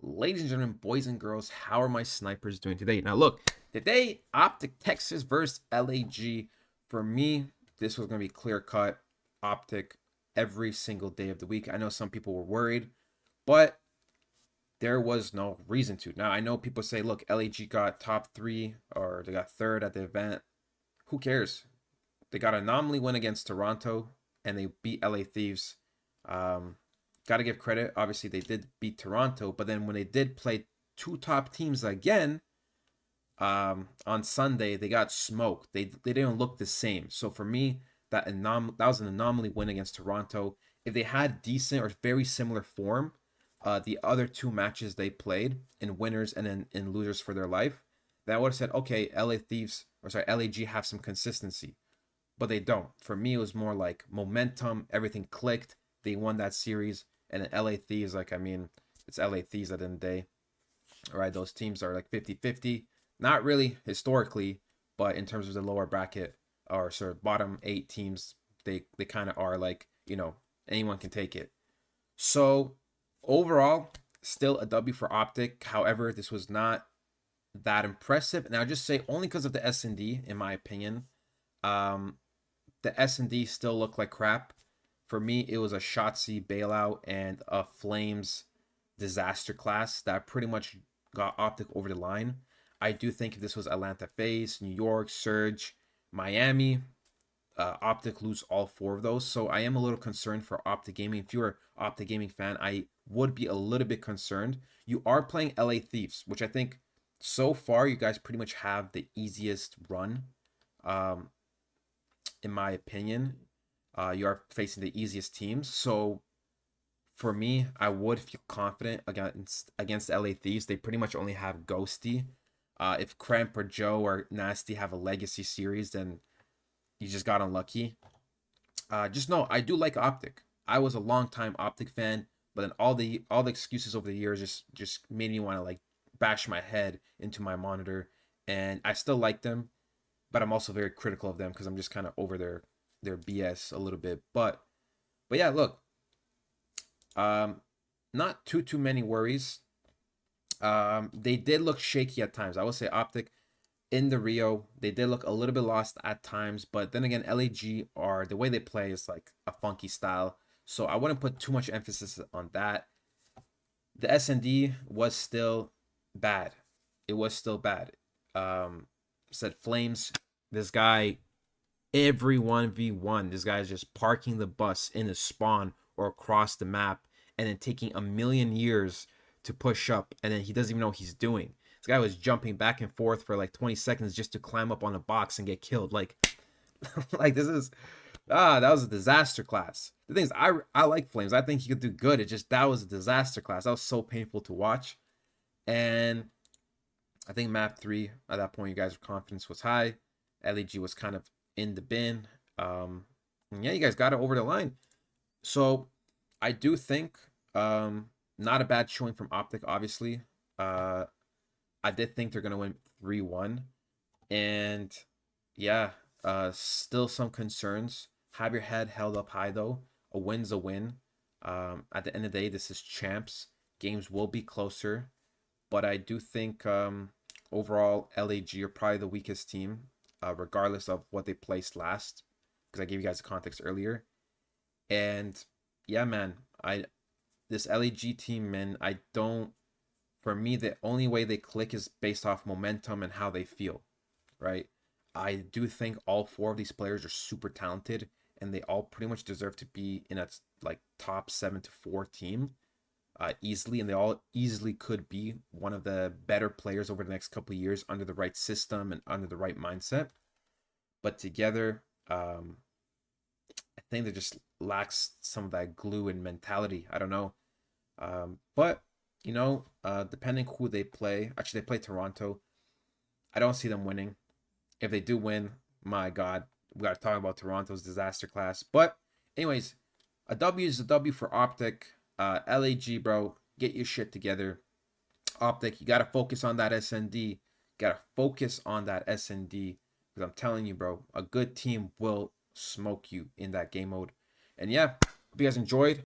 Ladies and gentlemen, boys and girls, how are my snipers doing today? Now, look, today, Optic Texas versus LAG. For me, this was going to be clear cut Optic every single day of the week. I know some people were worried, but there was no reason to. Now, I know people say, look, LAG got top three or they got third at the event. Who cares? They got an anomaly win against Toronto and they beat LA Thieves. Got to give credit. Obviously, they did beat Toronto, but then when they did play two top teams again on Sunday, they got smoked. They didn't look the same. So for me, that was an anomaly win against Toronto. If they had decent or very similar form, the other two matches they played in winners and in losers for their life, then I would have said, okay, LAG have some consistency, but they don't. For me, it was more like momentum. Everything clicked. They won that series. And then LA Thieves, it's LA Thieves at the end of the day. All right, those teams are like 50-50. Not really historically, but in terms of the lower bracket or sort of bottom 8 teams, they kind of are like, anyone can take it. So overall, still a W for Optic. However, this was not that impressive. And I'll just say only because of the S&D, in my opinion. The S&D still look like crap. For me, it was a Shotzi bailout and a Flames disaster class that pretty much got Optic over the line. I do think if this was Atlanta FaZe, New York, Surge, Miami, Optic lose all 4 of those. So I am a little concerned for Optic Gaming. If you're an Optic Gaming fan, I would be a little bit concerned. You are playing LA Thieves, which I think so far you guys pretty much have the easiest run, in my opinion. You are facing the easiest teams. So for me, I would feel confident against LA Thieves. They pretty much only have Ghosty. If Cramp or Joe or Nasty have a legacy series, then you just got unlucky. Just know I do like Optic. I was a long time Optic fan, but then all the excuses over the years just made me want to like bash my head into my monitor. And I still like them, but I'm also very critical of them because I'm just kind of over their BS a little bit. But yeah, look, not too many worries. They did look shaky at times. I would say Optic in the Rio, they did look a little bit lost at times, but then again, LAG are the way they play is like a funky style. So I wouldn't put too much emphasis on that. The S&D was still bad. It was still bad. Said Flames, this guy every 1v1, this guy is just parking the bus in the spawn or across the map and then taking a million years to push up, and then he doesn't even know what he's doing. This guy was jumping back and forth for like 20 seconds just to climb up on a box and get killed. Like this is that was a disaster class. The thing is, I like Flames. I think he could do good. It just that was a disaster class. That was so painful to watch. And I think map 3 at that point, you guys' confidence was high. LEG was kind of in the bin. Yeah, you guys got it over the line. So I do think not a bad showing from Optic, obviously. I did think they're gonna win 3-1. And yeah, still some concerns. Have your head held up high though. A win's a win. At the end of the day, this is champs. Games will be closer. But I do think overall LAG are probably the weakest team, regardless of what they placed last, because I gave you guys the context earlier. And yeah, man, this LAG team, man, for me, the only way they click is based off momentum and how they feel, right? I do think all 4 of these players are super talented, and they all pretty much deserve to be in a like top 7-4 team. Easily, and they all easily could be one of the better players over the next couple of years under the right system and under the right mindset. But together, I think they just lacks some of that glue and mentality. I don't know. But depending who they play, actually they play Toronto. I don't see them winning. If they do win, my God, we got to talk about Toronto's disaster class. But anyways, a W is a W for Optic. LAG, bro, get your shit together. Optic, you gotta focus on that S&D. Gotta focus on that S&D. Because I'm telling you, bro, a good team will smoke you in that game mode. And yeah, hope you guys enjoyed.